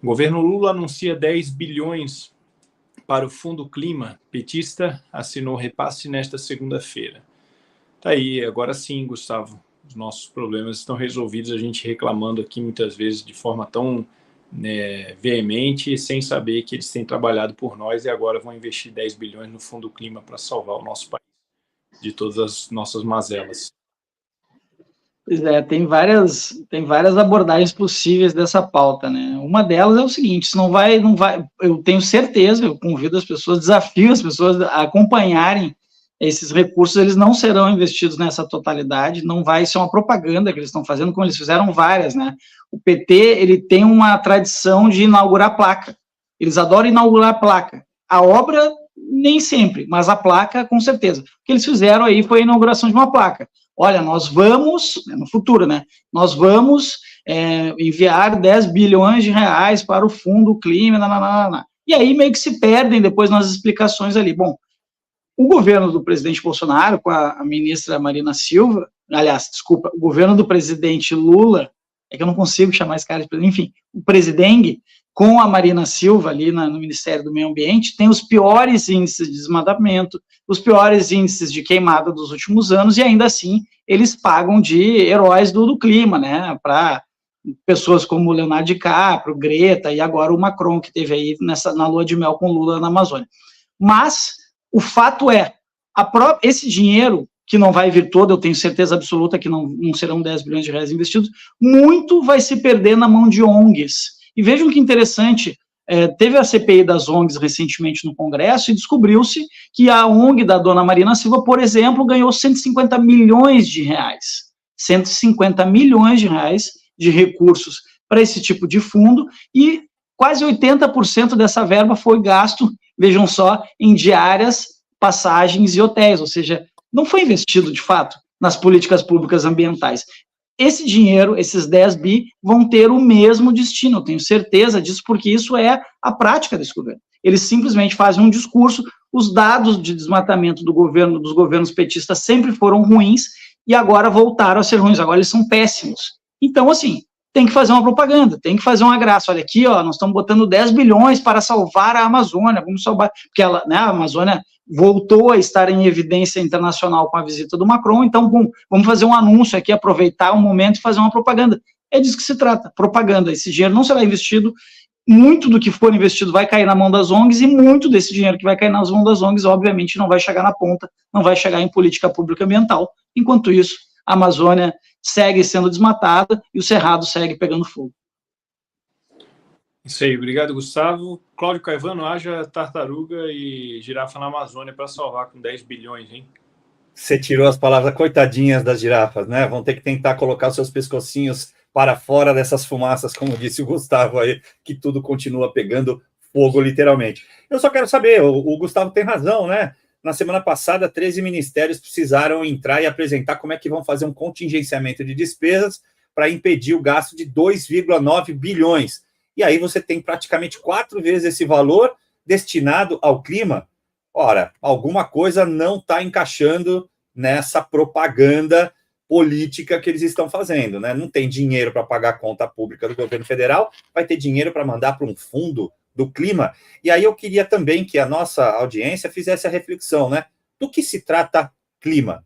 O governo Lula anuncia 10 bilhões para o Fundo Clima. Petista assinou repasse nesta segunda-feira. Tá aí, agora sim, Gustavo. Os nossos problemas estão resolvidos, a gente reclamando aqui muitas vezes de forma tão veemente, sem saber que eles têm trabalhado por nós e agora vão investir 10 bilhões no Fundo Clima para salvar o nosso país de todas as nossas mazelas. Pois é, tem várias abordagens possíveis dessa pauta, né? Uma delas é o seguinte: se não vai, eu tenho certeza, eu convido as pessoas, desafio as pessoas a acompanharem esses recursos, eles não serão investidos nessa totalidade, não vai ser uma propaganda que eles estão fazendo, como eles fizeram várias, né? O PT, ele tem uma tradição de inaugurar placa, eles adoram inaugurar placa. A obra, nem sempre, mas a placa, com certeza. O que eles fizeram aí foi a inauguração de uma placa. Olha, nós vamos, no futuro, né, nós vamos enviar 10 bilhões de reais para o Fundo Clima, e aí meio que se perdem depois nas explicações ali. Bom, o governo do presidente Bolsonaro, com a ministra Marina Silva, aliás, desculpa, o governo do presidente Lula, é que eu não consigo chamar esse cara de presidente, enfim, o presidente, com a Marina Silva ali no Ministério do Meio Ambiente, tem os piores índices de desmatamento, os piores índices de queimada dos últimos anos, e ainda assim eles pagam de heróis do clima, né, para pessoas como Leonardo DiCaprio, Greta, e agora o Macron, que teve aí na lua de mel com Lula na Amazônia. Mas o fato é, esse dinheiro, que não vai vir todo, eu tenho certeza absoluta que não serão 10 bilhões de reais investidos, muito vai se perder na mão de ONGs. E vejam que interessante, teve a CPI das ONGs recentemente no Congresso e descobriu-se que a ONG da dona Marina Silva, por exemplo, ganhou 150 milhões de reais. 150 milhões de reais de recursos para esse tipo de fundo e quase 80% dessa verba foi gasto, vejam só, em diárias, passagens e hotéis, ou seja, não foi investido, de fato, nas políticas públicas ambientais. Esse dinheiro, esses 10 bi, vão ter o mesmo destino, eu tenho certeza disso, porque isso é a prática desse governo. Eles simplesmente fazem um discurso, os dados de desmatamento dos governos petistas sempre foram ruins, e agora voltaram a ser ruins, agora eles são péssimos. Então, assim, tem que fazer uma propaganda, tem que fazer uma graça. Olha aqui, ó, nós estamos botando 10 bilhões para salvar a Amazônia, vamos salvar, porque ela, né, a Amazônia voltou a estar em evidência internacional com a visita do Macron, então, vamos fazer um anúncio aqui, aproveitar o momento e fazer uma propaganda. É disso que se trata, propaganda. Esse dinheiro não será investido, muito do que for investido vai cair na mão das ONGs, e muito desse dinheiro que vai cair nas mãos das ONGs, obviamente, não vai chegar na ponta, não vai chegar em política pública ambiental. Enquanto isso, a Amazônia segue sendo desmatada e o Cerrado segue pegando fogo. Isso aí, obrigado, Gustavo. Cláudio Caivano, haja tartaruga e girafa na Amazônia para salvar com 10 bilhões, hein? Você tirou as palavras, coitadinhas das girafas, né? Vão ter que tentar colocar seus pescocinhos para fora dessas fumaças, como disse o Gustavo aí, que tudo continua pegando fogo, literalmente. Eu só quero saber, o Gustavo tem razão, né? Na semana passada, 13 ministérios precisaram entrar e apresentar como é que vão fazer um contingenciamento de despesas para impedir o gasto de 2,9 bilhões. E aí você tem praticamente 4 vezes esse valor destinado ao clima. Ora, alguma coisa não está encaixando nessa propaganda política que eles estão fazendo, né? Não tem dinheiro para pagar a conta pública do governo federal, vai ter dinheiro para mandar para um fundo do clima. E aí eu queria também que a nossa audiência fizesse a reflexão, né? Do que se trata clima?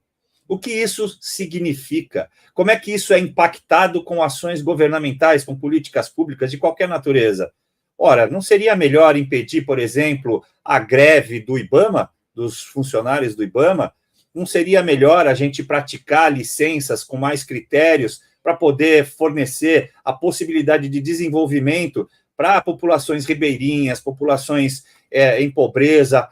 O que isso significa? Como é que isso é impactado com ações governamentais, com políticas públicas de qualquer natureza? Ora, não seria melhor impedir, por exemplo, a greve do IBAMA, dos funcionários do IBAMA? Não seria melhor a gente praticar licenças com mais critérios para poder fornecer a possibilidade de desenvolvimento para populações ribeirinhas, populações em pobreza,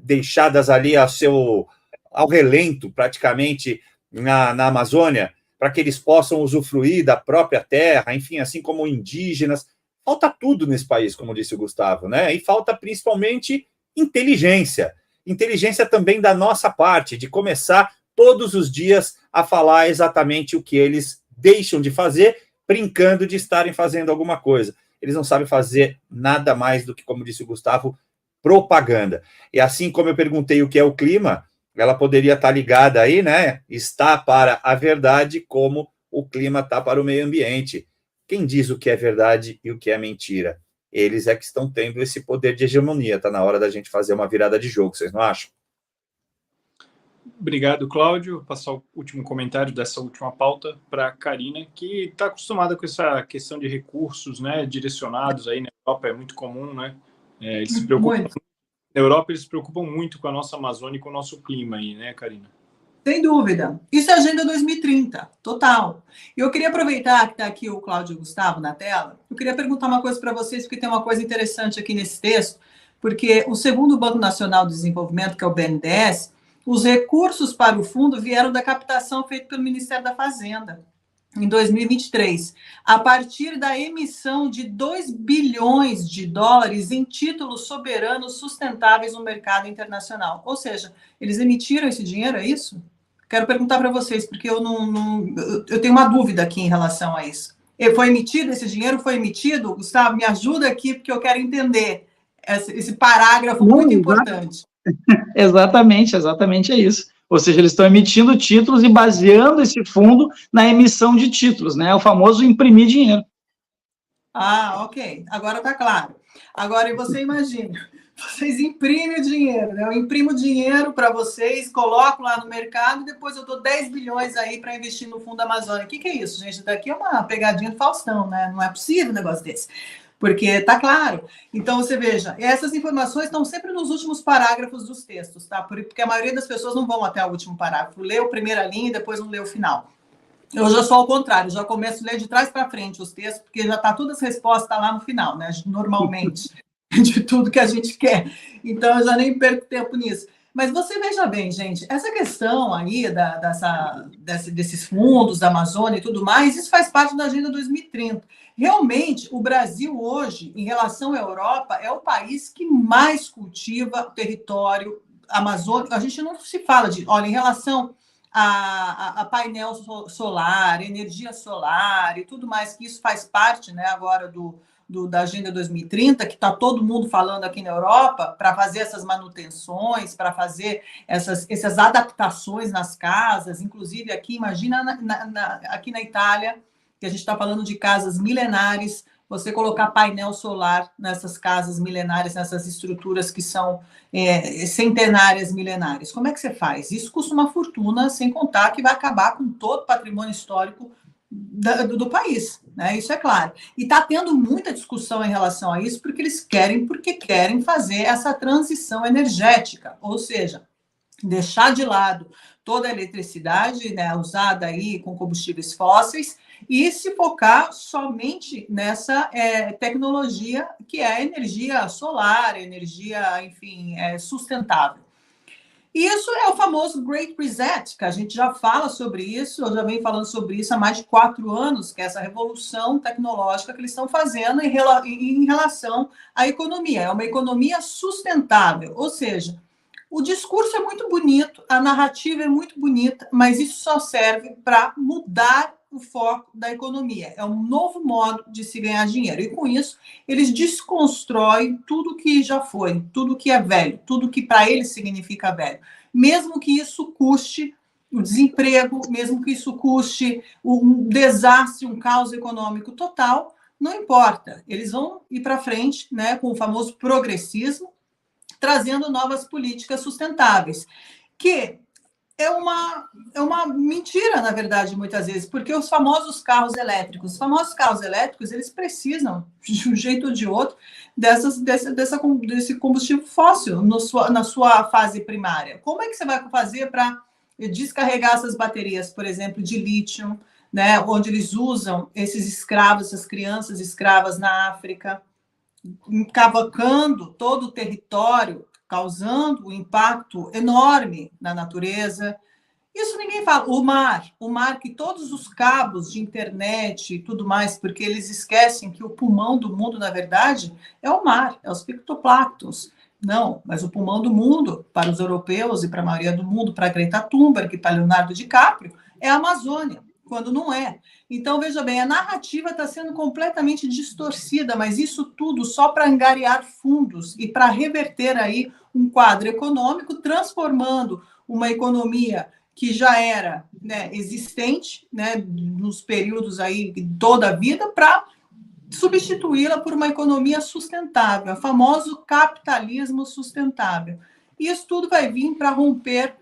deixadas ali ao relento, praticamente, na Amazônia, para que eles possam usufruir da própria terra, enfim, assim como indígenas. Falta tudo nesse país, como disse o Gustavo, né? E falta principalmente inteligência. Inteligência também da nossa parte, de começar todos os dias a falar exatamente o que eles deixam de fazer, brincando de estarem fazendo alguma coisa. Eles não sabem fazer nada mais do que, como disse o Gustavo, propaganda. E assim como eu perguntei o que é o clima, ela poderia estar ligada aí, né? Está para a verdade como o clima está para o meio ambiente. Quem diz o que é verdade e o que é mentira? eles é que estão tendo esse poder de hegemonia. Está na hora da gente fazer uma virada de jogo, vocês não acham? Obrigado, Cláudio. Vou passar o último comentário dessa última pauta para a Karina, que está acostumada com essa questão de recursos, né, direcionados aí na Europa, é muito comum, né? Eles se preocupam muito. Na Europa, eles se preocupam muito com a nossa Amazônia e com o nosso clima aí, né, Karina? Sem dúvida. Isso é Agenda 2030, total. E eu queria aproveitar que está aqui o Cláudio e o Gustavo na tela, eu queria perguntar uma coisa para vocês, porque tem uma coisa interessante aqui nesse texto, porque o segundo Banco Nacional de Desenvolvimento, que é o BNDES, os recursos para o fundo vieram da captação feita pelo Ministério da Fazenda, em 2023, a partir da emissão de 2 bilhões de dólares em títulos soberanos sustentáveis no mercado internacional. Ou seja, eles emitiram esse dinheiro, é isso? Quero perguntar para vocês, porque eu tenho uma dúvida aqui em relação a isso. Foi emitido esse dinheiro? Foi emitido? Gustavo, me ajuda aqui, porque eu quero entender esse parágrafo muito importante. Exatamente é isso. Ou seja, eles estão emitindo títulos e baseando esse fundo na emissão de títulos, né? O famoso imprimir dinheiro. Ah, ok. Agora está claro. Agora, você imagina, vocês imprimem o dinheiro, né? Eu imprimo dinheiro para vocês, coloco lá no mercado e depois eu dou 10 bilhões aí para investir no Fundo Amazônia. O que é isso, gente? Isso daqui é uma pegadinha do Faustão, né? Não é possível um negócio desse. Porque está claro. Então, você veja, essas informações estão sempre nos últimos parágrafos dos textos, tá? Porque a maioria das pessoas não vão até o último parágrafo. Lê a primeira linha e depois não lê o final. Eu já sou ao contrário, já começo a ler de trás para frente os textos, porque já está todas as respostas lá no final, né? Normalmente, de tudo que a gente quer. Então, eu já nem perco tempo nisso. Mas você veja bem, gente, essa questão aí desses fundos da Amazônia e tudo mais, isso faz parte da Agenda 2030. Realmente, o Brasil hoje, em relação à Europa, é o país que mais cultiva o território amazônico. A gente não se fala de... Olha, em relação a painel solar, energia solar e tudo mais, que isso faz parte, né, agora da Agenda 2030, que está todo mundo falando aqui na Europa, para fazer essas manutenções, para fazer essas adaptações nas casas, inclusive aqui, imagina aqui na Itália, que a gente está falando de casas milenares, você colocar painel solar nessas casas milenares, nessas estruturas que são centenárias, milenares. Como é que você faz? Isso custa uma fortuna, sem contar que vai acabar com todo o patrimônio histórico do país, né? Isso é claro. E está tendo muita discussão em relação a isso, porque querem fazer essa transição energética, ou seja, deixar de lado toda a eletricidade, né, usada aí com combustíveis fósseis e se focar somente nessa tecnologia que é a energia solar, energia, enfim, sustentável. E isso é o famoso Great Reset, que a gente já fala sobre isso, eu já venho falando sobre isso há mais de 4 anos, que é essa revolução tecnológica que eles estão fazendo em relação à economia. É uma economia sustentável, ou seja, o discurso é muito bonito, a narrativa é muito bonita, mas isso só serve para mudar o foco da economia. É um novo modo de se ganhar dinheiro. E com isso, eles desconstroem tudo que já foi, tudo que é velho, tudo que para eles significa velho. Mesmo que isso custe o desemprego, mesmo que isso custe um desastre, um caos econômico total, não importa. Eles vão ir para frente, né, com o famoso progressismo, trazendo novas políticas sustentáveis, que é uma mentira, na verdade, muitas vezes, porque os famosos carros elétricos, eles precisam, de um jeito ou de outro, desse combustível fóssil na sua fase primária. Como é que você vai fazer para descarregar essas baterias, por exemplo, de lítio, né, onde eles usam esses escravos, essas crianças escravas na África, encavacando todo o território, causando um impacto enorme na natureza. Isso ninguém fala. O mar que todos os cabos de internet e tudo mais, porque eles esquecem que o pulmão do mundo, na verdade, é o mar, é os fitoplânctons. Não, mas o pulmão do mundo, para os europeus e para a maioria do mundo, para Greta Thunberg e para Leonardo DiCaprio, é a Amazônia, quando não é. Então, veja bem, a narrativa está sendo completamente distorcida, mas isso tudo só para angariar fundos e para reverter aí um quadro econômico, transformando uma economia que já era, né, existente, né, nos períodos aí toda a vida, para substituí-la por uma economia sustentável, o famoso capitalismo sustentável. E isso tudo vai vir para romper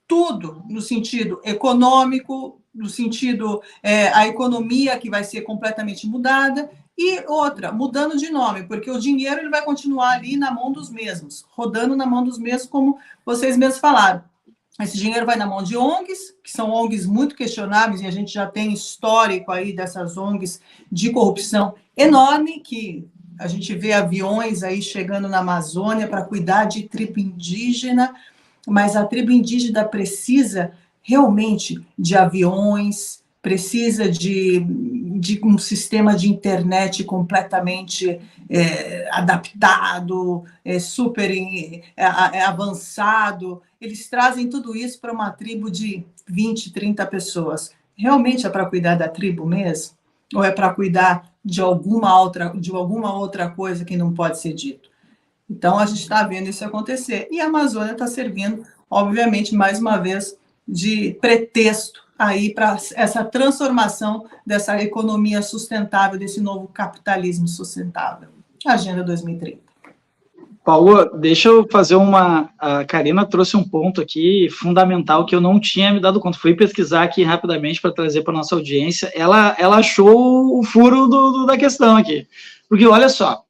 tudo, no sentido econômico, no sentido a economia que vai ser completamente mudada, e outra, mudando de nome, porque o dinheiro ele vai continuar ali na mão dos mesmos, rodando na mão dos mesmos, como vocês mesmos falaram. Esse dinheiro vai na mão de ONGs, que são ONGs muito questionáveis, e a gente já tem histórico aí dessas ONGs de corrupção enorme, que a gente vê aviões aí chegando na Amazônia para cuidar de tribo indígena, mas a tribo indígena precisa realmente de aviões, precisa de um sistema de internet completamente adaptado, super avançado. Eles trazem tudo isso para uma tribo de 20, 30 pessoas. Realmente é para cuidar da tribo mesmo? Ou é para cuidar de alguma outra coisa que não pode ser dito? Então, a gente está vendo isso acontecer. E a Amazônia está servindo, obviamente, mais uma vez, de pretexto aí para essa transformação dessa economia sustentável, desse novo capitalismo sustentável. Agenda 2030. Paulo, deixa eu fazer a Karina trouxe um ponto aqui fundamental que eu não tinha me dado conta. Fui pesquisar aqui rapidamente para trazer para a nossa audiência. Ela achou o furo da questão aqui. Porque, olha só,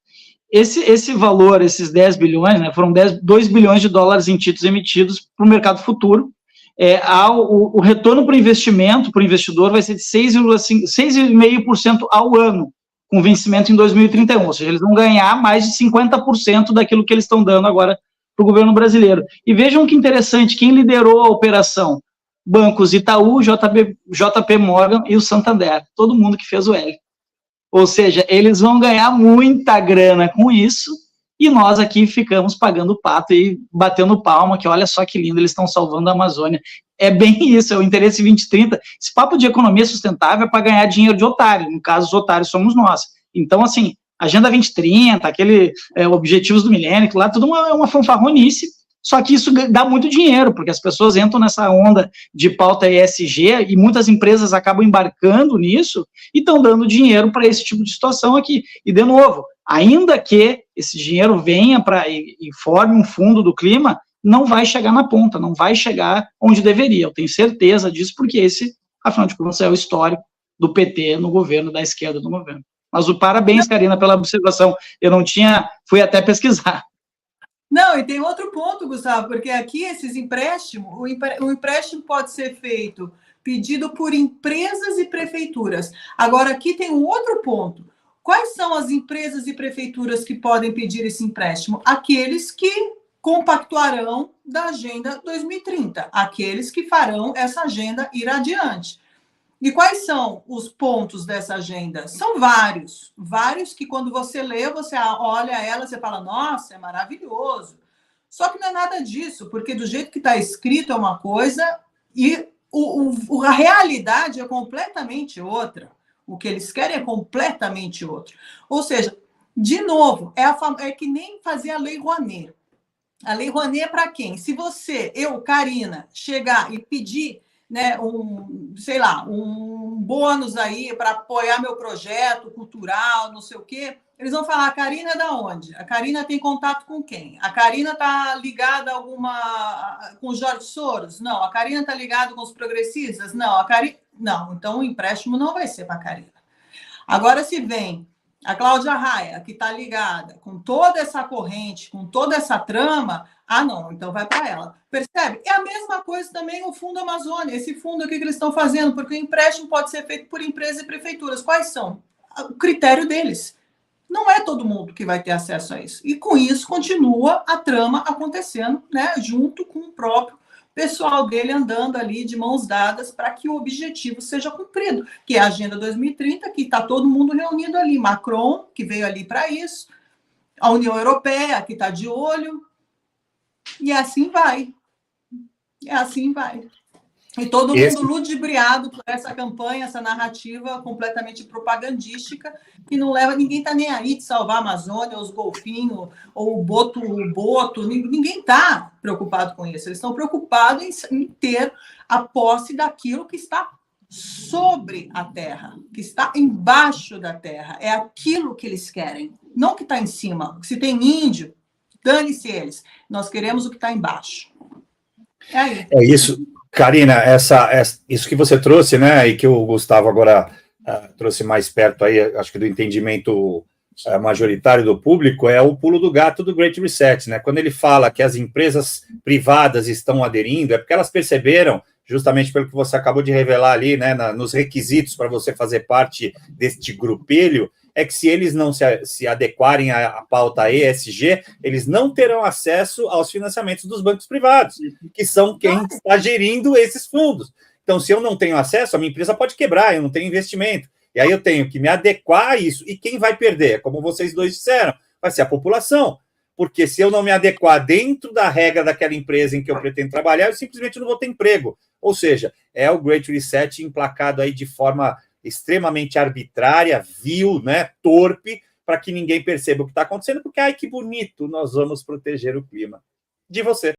esse valor, esses 10 bilhões, né, foram 2 bilhões de dólares em títulos emitidos para o mercado futuro. O retorno para o investimento, para o investidor, vai ser de 6,5% ao ano, com vencimento em 2031, ou seja, eles vão ganhar mais de 50% daquilo que eles estão dando agora para o governo brasileiro. E vejam que interessante, quem liderou a operação? Bancos Itaú, JP Morgan e o Santander, todo mundo que fez o L. Ou seja, eles vão ganhar muita grana com isso, e nós aqui ficamos pagando pato e batendo palma, que olha só que lindo, eles estão salvando a Amazônia. É bem isso, é o interesse 2030. Esse papo de economia sustentável é para ganhar dinheiro de otário, no caso, os otários somos nós. Então, assim, Agenda 2030, Objetivos do Milênio, lá tudo é uma fanfarronice, só que isso dá muito dinheiro, porque as pessoas entram nessa onda de pauta ESG e muitas empresas acabam embarcando nisso e estão dando dinheiro para esse tipo de situação aqui. E, de novo, ainda que esse dinheiro venha e forme um fundo do clima, não vai chegar na ponta, não vai chegar onde deveria. Eu tenho certeza disso, porque esse, afinal de contas, é o histórico do PT no governo, da esquerda no governo. Mas parabéns, Karina, pela observação. Eu não tinha, fui até pesquisar. Não, e tem outro ponto, Gustavo, porque aqui esses empréstimos, o empréstimo pode ser feito, pedido por empresas e prefeituras. Agora, aqui tem um outro ponto. Quais são as empresas e prefeituras que podem pedir esse empréstimo? Aqueles que compactuarão da Agenda 2030, aqueles que farão essa agenda ir adiante. E quais são os pontos dessa agenda? São vários que quando você lê, você olha ela, você fala, nossa, é maravilhoso. Só que não é nada disso, porque do jeito que está escrito é uma coisa e a realidade é completamente outra. O que eles querem é completamente outro. Ou seja, de novo, é que nem fazer a Lei Rouanet. A Lei Rouanet é para quem? Se eu, Karina, chegar e pedir, né, um bônus aí para apoiar meu projeto cultural, não sei o quê, eles vão falar, a Karina é da onde? A Karina tem contato com quem? A Karina está ligada com o Jorge Soros? Não. A Karina está ligada com os progressistas? Não. Não, então o empréstimo não vai ser para a Karina. Agora, se vem a Cláudia Raia, que está ligada com toda essa corrente, com toda essa trama, não, então vai para ela. Percebe? É a mesma coisa também o Fundo Amazônia, esse fundo aqui que eles estão fazendo, porque o empréstimo pode ser feito por empresas e prefeituras. Quais são? O critério deles. Não é todo mundo que vai ter acesso a isso. E com isso continua a trama acontecendo, né, junto com o próprio pessoal dele andando ali de mãos dadas para que o objetivo seja cumprido, que é a Agenda 2030, que está todo mundo reunido ali. Macron, que veio ali para isso, a União Europeia, que está de olho, e assim vai. E assim vai. E todo mundo ludibriado por essa campanha, essa narrativa completamente propagandística, que não leva, ninguém está nem aí de salvar a Amazônia, os golfinhos, ou o boto, ninguém está preocupado com isso. Eles estão preocupados em ter a posse daquilo que está sobre a terra, que está embaixo da terra. É aquilo que eles querem, não o que está em cima. Se tem índio, dane-se eles. Nós queremos o que está embaixo. É aí. É isso, Karina, isso que você trouxe, né, e que o Gustavo agora trouxe mais perto aí, acho que do entendimento majoritário do público, é o pulo do gato do Great Reset, né? Quando ele fala que as empresas privadas estão aderindo, é porque elas perceberam, justamente pelo que você acabou de revelar ali, né, nos requisitos para você fazer parte deste grupelho, é que se eles não se adequarem à pauta ESG, eles não terão acesso aos financiamentos dos bancos privados, que são quem está gerindo esses fundos. Então, se eu não tenho acesso, a minha empresa pode quebrar, eu não tenho investimento. E aí eu tenho que me adequar a isso. E quem vai perder? Como vocês dois disseram, vai ser a população. Porque se eu não me adequar dentro da regra daquela empresa em que eu pretendo trabalhar, eu simplesmente não vou ter emprego. Ou seja, é o Great Reset emplacado aí de forma extremamente arbitrária, vil, né, torpe, para que ninguém perceba o que está acontecendo, porque, ai, que bonito, nós vamos proteger o clima. De você.